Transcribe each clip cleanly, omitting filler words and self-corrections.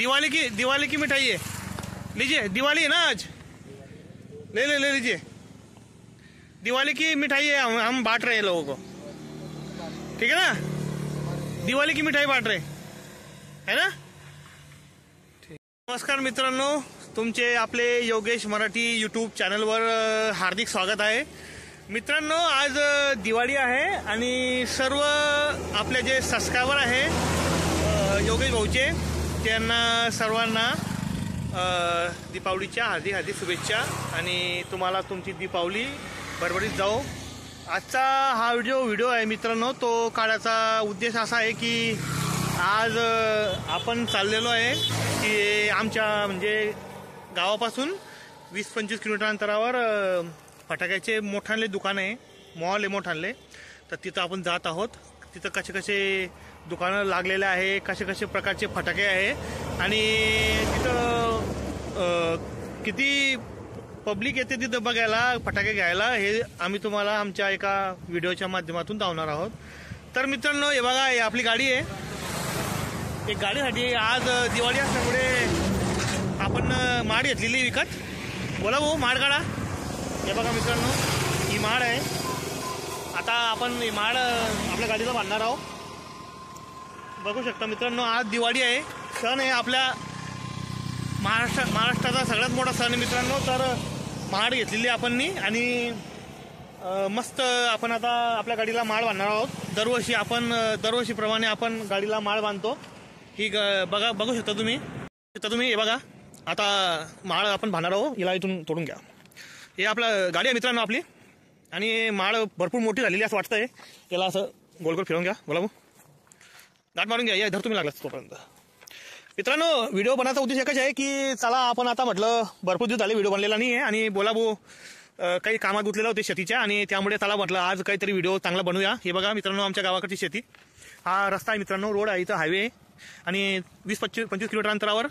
दिवाली की मिठाई है, लीजिए। दिवाली है ना आज, ले ले ले लीजिए। दिवाली की मिठाई है, हम बांट रहे हैं लोगों को, ठीक है ना। दिवाली की मिठाई बांट रहे है ना। नमस्कार मित्रांनो, तुमचे आपले योगेश मराठी यूट्यूब चॅनलवर हार्दिक स्वागत आहे। मित्रांनो, आज दिवाळी आहे आणि सर्व आपले जे सबस्क्रायबर आहे योगेश भाऊचे, त्यांना सर्वांना दीपावलीच्या हार्दिक हार्दिक शुभेच्छा आणि तुम्हाला तुमची दीपावली भरभरीत जाओ। आजचा हा व्हिडिओ आहे मित्रांनो, तो काढायचा उद्देश असा आहे की आज आपण चाललेलो आहे की आमच्या म्हणजे गावापासून 20-25 किलोमीटर अंतरावर फटाक्याचे मोठाले दुकान आहे, मॉल आहे मोठाले। तर तिथं आपण जात आहोत। तिथं कसे कसे दुकानं लागलेले आहे, कसे कसे प्रकारचे फटाके आहे आणि तिथं किती पब्लिक येते तिथं बघायला, फटाके घ्यायला, हे आम्ही तुम्हाला आमच्या एका व्हिडिओच्या माध्यमातून दाखवणार आहोत। तर मित्रांनो, हे बघा, ही आपली गाडी आहे। एक गाडीसाठी आज दिवाळी असल्यामुळे आपण माड घेतलेली विकत। बोला भाऊ, माड काढा। हे बघा मित्रांनो, ही माड आहे। आता आपण ही माड आपल्या गाडीला बांधणार आहोत। बघू शकता मित्रांनो, आज दिवाळी आहे, सण आहे आपल्या महाराष्ट्राचा सगळ्यात मोठा सण आहे मित्रांनो। तर माड घेतलेली आपण आणि मस्त आपण आता आपल्या गाडीला माळ बांधणार आहोत। दरवर्षीप्रमाणे आपण गाडीला माळ बांधतो। ही बघू शकता तुम्ही हे बघा, आता माळ आपण बांधणार आहोत। हिला इथून तोडून घ्या। हे आपलं गाडी आहे मित्रांनो आपली, आणि माळ भरपूर मोठी झालेली असं वाटतंय। त्याला असं गोल गोल फिरवून घ्या। बोला भाऊ, गाठ मारून घ्या, या धर तुम्ही लागलाच तोपर्यंत। मित्रांनो, व्हिडिओ बनवायचा उद्देश एकच आहे की चला आपण आता म्हटलं भरपूर दिवस झाले व्हिडिओ बनलेला नाही आहे आणि बोला भाऊ काही कामात गुंतलेला होते शेतीच्या, आणि त्यामुळे त्याला म्हटलं आज काहीतरी व्हिडिओ चांगला बनवूया। हे बघा मित्रांनो, आमच्या गावाकडची शेती, हा रस्ता आहे मित्रांनो, रोड आहे, इथं हायवे आहे आणि 20-25 किलोमीटर अंतरावर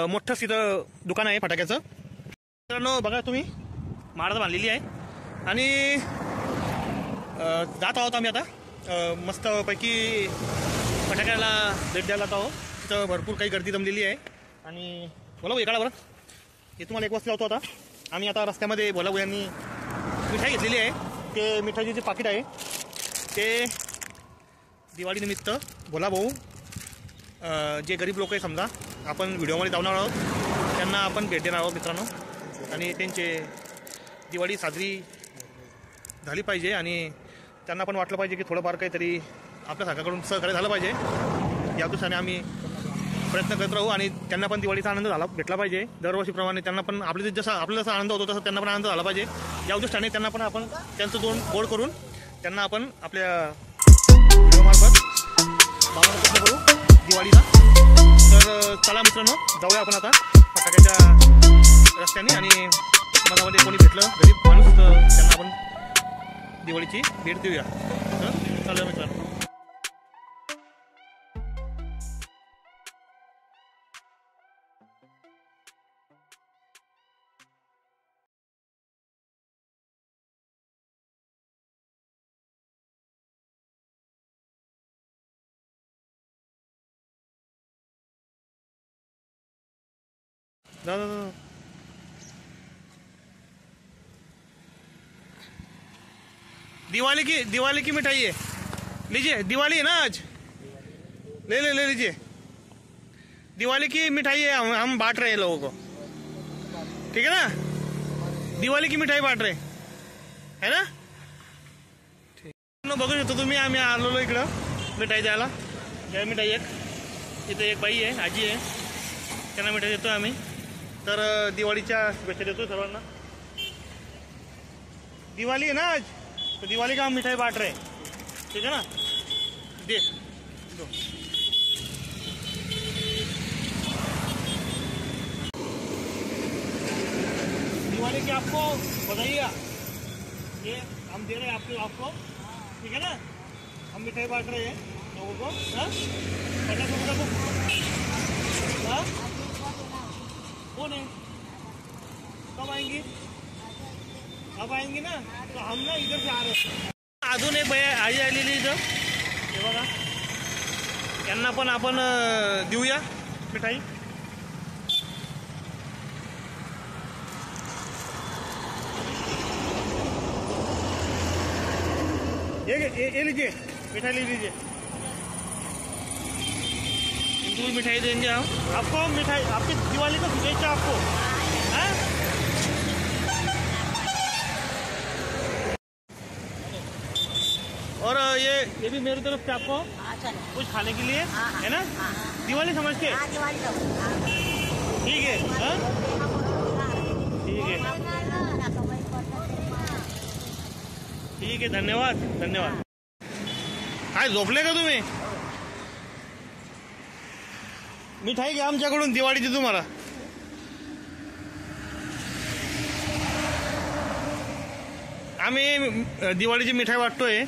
मोठं तिथं दुकान आहे फटाक्याचं। मित्रांनो बघा तुम्ही, माळ बांधलेली आहे आणि जात आहोत आम्ही आता मस्तपैकी फटाक्याला भेट द्यायला जात आहोत। तिथं भरपूर काही गर्दी जमलेली आहे आणि बोला भाऊ एकाला बरं, हे तुम्हाला एक वस्तू लावतो आता। आम्ही आता रस्त्यामध्ये बोला भाऊ यांनी मिठाई घेतलेली आहे, ते मिठाईचे जे पाकिट आहे ते दिवाळीनिमित्त बोला भाऊ जे गरीब लोक आहे समजा, आपण व्हिडिओमध्ये जाणार आहोत, त्यांना आपण भेट देणार आहोत मित्रांनो। आणि त्यांचे दिवाळी साजरी झाली पाहिजे आणि त्यांना पण वाटलं पाहिजे की थोडंफार काहीतरी आपल्या सरकारकडून सहकार्य झालं पाहिजे। या दिवसाने आम्ही प्रयत्न करत राहू आणि त्यांना पण दिवाळीचा आनंद भेटला पाहिजे। दरवर्षीप्रमाणे त्यांना पण आपल्याला जसा आनंद होतो तसा त्यांना पण आनंद झाला पाहिजे। या उद्देशाने त्यांना पण आपण त्यांचं दोन गोड करून त्यांना आपण आपल्या व्हिडिओमार्फत भावना प्रयत्न करू दिवाळीचा। तर चला मित्रांनो, जाऊया आपण आता फटाक्याच्या रस्त्याने आणि मधामध्ये कोणी भेटलं गरीब माणूस तर त्यांना आपण दिवाळीची भेट देऊया। तर चला मित्रांनो, दिवाली की मिठाई है, लीजिए। दिवाली है ना आज, ले ले ले लीजिए। दिवाली की मिठाई है, हम बांट रहे हैं लोगों को, ठीक है ना। दिवाली की मिठाई बांट रहे है ना, ठीक। बघू शकतो तुम्ही, आम्ही आलेलो इकडं मिठाई द्यायला। या मिठाई इथे एक बाई आहे, आजी आहे, त्यांना मिठाई देतो आम्ही। तर दिवाळीच्या शुभेच्छा देतो सर्वांना। दिवाली है ना आज, तो दिवाली का हम मिठाई बांट रहे हैं, ठीक है ना। दे दो। दिवाली की आपको बताइएगा, ये हम दे रहे हैं आपको, ठीक है ना। हम मिठाई बांट रहे हैं लोगों को। कौन है, कब आएंगी? अब आएंगी ना, तो हम ना इधर से आ रहे हैं। अजून एक बाई आई आलेली इथं, हे बघा, यांना पण आपण देऊया मिठाई। ये लीजिए, मिठाई ले लीजिए। इनको मिठाई देंगे हम आपको, मिठाई आपकी दिवाली का शुभेच्छा आपको। हाँ? और ये भी मेरी तरफ से आपको कुछ खाने के लिए है ना, दिवाली समझ के। ठीक है, हाँ ठीक है, ठीक आहे, धन्यवाद धन्यवाद। काय झोपले का तुम्ही? मिठाई घ्या आमच्याकडून दिवाळीची तुम्हाला। आम्ही दिवाळीची मिठाई वाटतोय,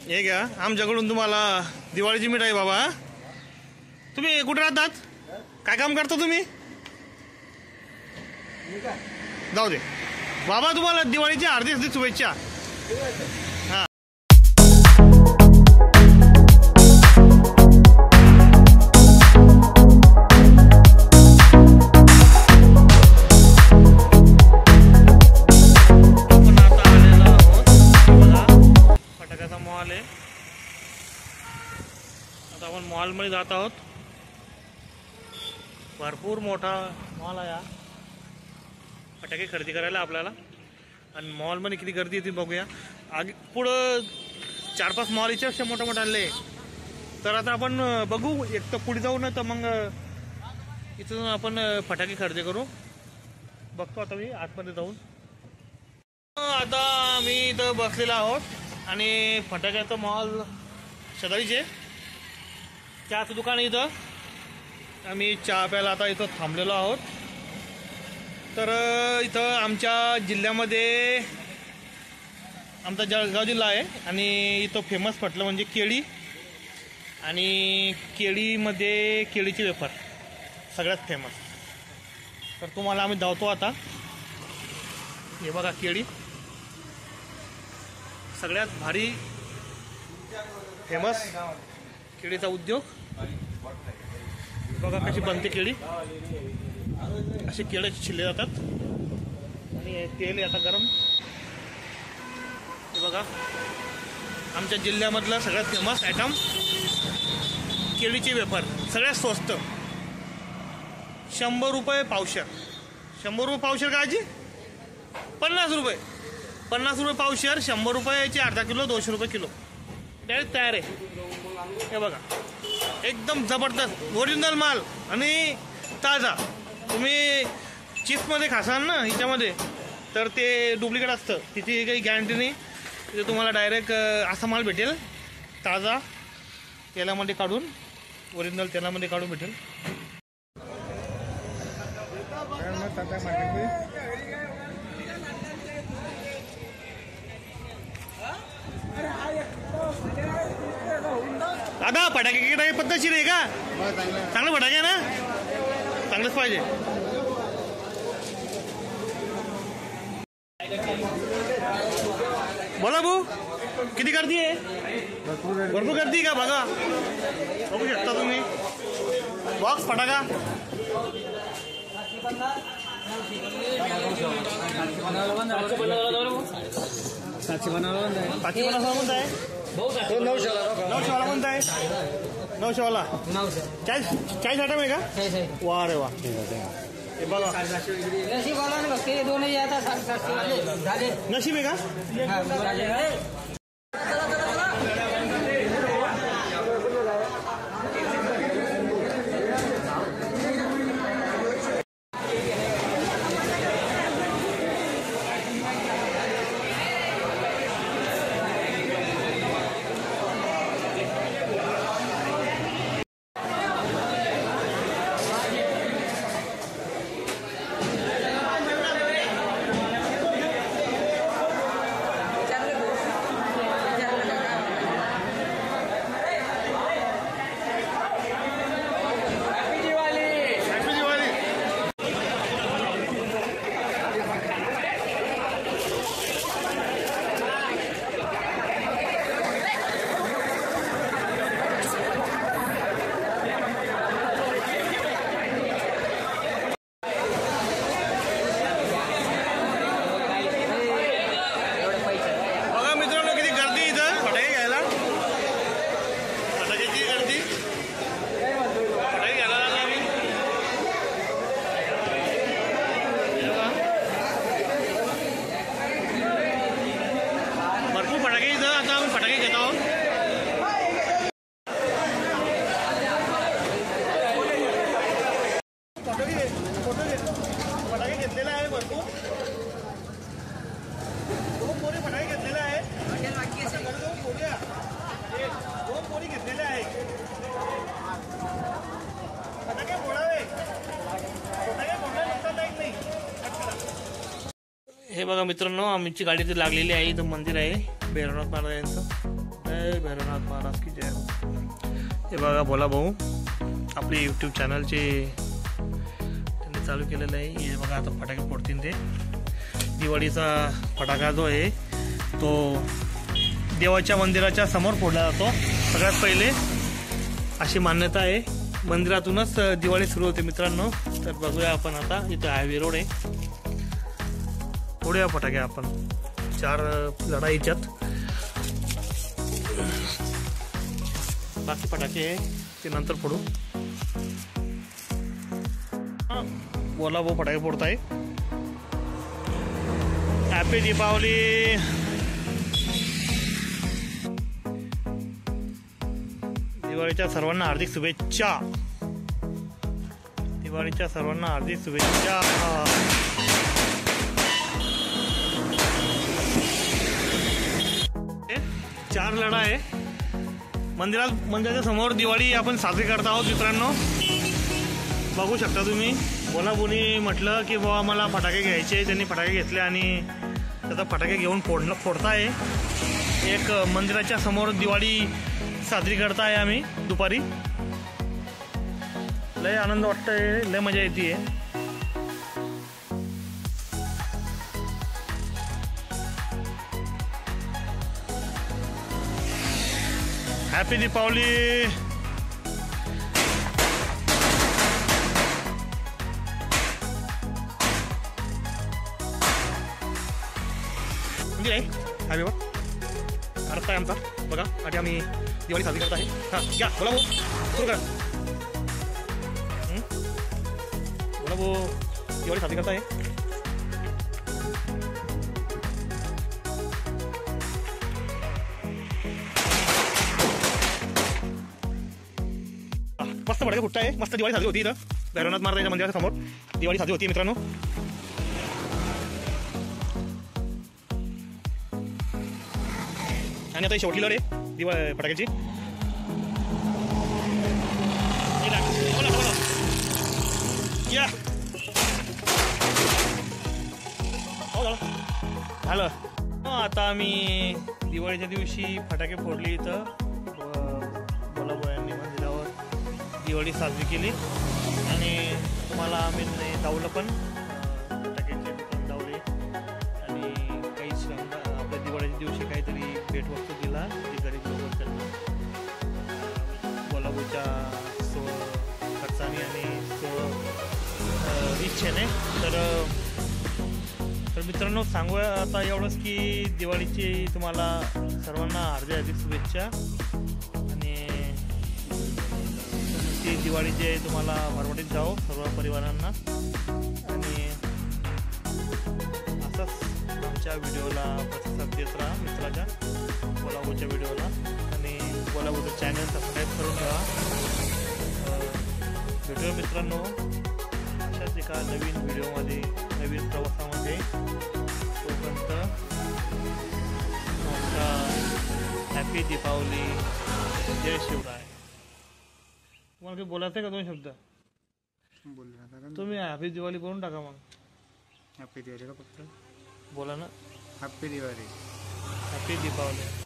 हे घ्या आमच्याकडून तुम्हाला दिवाळीची मिठाई। बाबा तुम्ही कुठे राहतात, काय काम करता तुम्ही? जाऊ दे बाबा, तुम्हाला दिवाळीची हार्दिक शुभेच्छा। हाँ फटाक्याचा मॉल आहे, आता आपण मॉल मध्ये जात आहोत। भरपूर मोठा मॉल आहे, फटाके खरेदी करायला आपल्याला। आणि मॉलमध्ये किती गर्दी येते बघूया। आगे पुढं 4-5 मॉल इथे मोठा मोठा आले, तर आता आपण बघू, एक तर पुढे जाऊ ना, तर मग इथून आपण फटाके खरेदी करू। बघतो आता मी आतमध्ये जाऊन। आता मी इथं बसलेला आहोत आणि फटाक्याचं मॉल शेजारीचे चहाचं दुकान आहे इथं। आम्ही चहा प्यायला आता इथं थांबलेलो आहोत। तर इथं आमच्या जिल्ह्यामध्ये, आमचा जळगाव जिल्हा आहे आणि इथं फेमस म्हटलं म्हणजे केळी, आणि केळीमध्ये केळीची वेफर सगळ्यात फेमस। तर तुम्हाला आम्ही धावतो आता, हे बघा केळी सगळ्यात भारी फेमस केळीचा उद्योग। बघा कशी बनते केळी, असे केळे छिल्ले जातात आणि तेल आता गरम। हे बघा आमच्या जिल्ह्यामधलं सगळ्यात फेमस आयटम केळीची वेफर, सगळ्यात स्वस्त, 100 रुपये पावशेर। 100 रुपये पावशेर का आजी? 50 रुपये, 50 रुपये पावशेर, 100 रुपयाची अर्धा किलो, 200 रुपये किलो डायरेक्ट तयार आहे। हे बघा एकदम जबरदस्त ओरिजिनल माल आणि ताजा। तुम्ही चिप्समध्ये खासाल ना हिच्यामध्ये, तर ते डुप्लिकेट असतं, तिची काही गॅरंटी नाही। तिथे तुम्हाला डायरेक्ट असा माल भेटेल, ताजा तेलामध्ये काढून, ओरिजिनल तेलामध्ये काढून भेटेल। दादा फटाके किती पद्धतशीर आहे का? चांगलं फटाके ना, चांगलंच पाहिजे। बोला भाऊ, किती गर्दी आहे? भरपूर गर्दी का? बघा बघू शकता तुम्ही, बॉक्स फटाका साक्षी बनावला कोणता आहे? 900वाला कोणता आहे? 900वाला 40 आयटम आहे का? वा रे वा, हे बघा नशीबवाला ना, बघते दोनही आता 700 झाले। नशीब आहे का? बघा मित्रांनो, आमची गाडी इथे लागलेली आहे. इथं मंदिर आहे भैरवनाथ महाराज यांचं. जय भैरवनाथ महाराज की जय. हे बघा भोला भाऊ आपले यूट्यूब चॅनलचे त्यांनी चालू केलेलं आहे. हे बघा आता फटाके फोडतील ते. दिवाळीचा फटाका जो आहे तो देवाच्या मंदिराच्या समोर फोडला जातो सगळ्यात पहिले, अशी मान्यता आहे. मंदिरातूनच दिवाळी सुरू होते मित्रांनो. तर बघूया आपण आता. इथं हायवे रोड आहे. फोडूया फटाके आपण. 4 लढाईच्यात बाकी फटाके आहे ते नंतर फोडू. बोला भाऊ फटाके फोडताय. हॅपी दीपावली. दिवाळीच्या सर्वांना हार्दिक शुभेच्छा. दिवाळीच्या सर्वांना हार्दिक शुभेच्छा. 4 लढा आहे. मंदिराच्या समोर दिवाळी आपण साजरी करत आहोत मित्रांनो. बघू शकता तुम्ही. बोलाबोनी म्हटलं की बाबा मला फटाके घ्यायचे. त्यांनी फटाके घेतले आणि त्याचा फटाके घेऊन फोडताय. एक मंदिराच्या समोर दिवाळी साजरी करताय आम्ही दुपारी. लय आनंद वाटतंय, लय मजा येते. हॅपी दीपावली. म्हणजे आहे हायवे वर रस्ता आहे आमचा बघा. आणि आम्ही दिवाळी साजरी करत आहे. हां घ्या बोला भाऊ, सुरू करा. बोला भाऊ दिवाळी साजरी करत आहे. मस्त फटाके फुटत आहे. मस्त दिवाळी साजरी होती इथं भैरवनाथ महाराजांच्या मंदिराच्या समोर. दिवाळी साजरी होती मित्रांनो. आणि आता ही शेवटली लढ आहे दिवाळी फटाक्याची. या झालं. आता आम्ही दिवाळीच्या दिवशी फटाके फोडले इथं. बोलाबोयांनी मंदिरावर दिवाळी साजरी केली आणि तुम्हाला आम्ही दावलं पण. फटाक्याचे दुकान दावले आणि काही आपल्या दिवाळीच्या दिवशी काहीतरी भेटवस्तू दिला ते गरीब लोक त्यांना बोलाबोच्या खर्चाने आणि इच्छेने. तर मित्रांनो सांगूया आता एवढंच की दिवाळीची तुम्हाला सर्वांना हार्दिक शुभेच्छा. आणि ती दिवाळी जी आहे तुम्हाला भरभराटीत जाओ सर्व परिवारांना. आणि असंच आमच्या व्हिडिओला प्रतिसाद देत राहा मित्राच्या बोलाबोच्या व्हिडिओला. आणि बोलाबोचं चॅनल सबस्क्राईब करून ठेवा. भेटूया मित्रांनो अशाच एका नवीन व्हिडिओमध्ये, नवीन प्रवासामध्ये. तोपर्यंत हॅपी दीपावली. जय शिवराय. तुम्हाला काही बोलायचं आहे का 2 शब्द? तुम्ही हॅपी दिवाळी बोलून टाका मग. हॅपी दिवाळी का फक्त बोला ना. हॅपी दिवाळी. हॅपी दीपावली.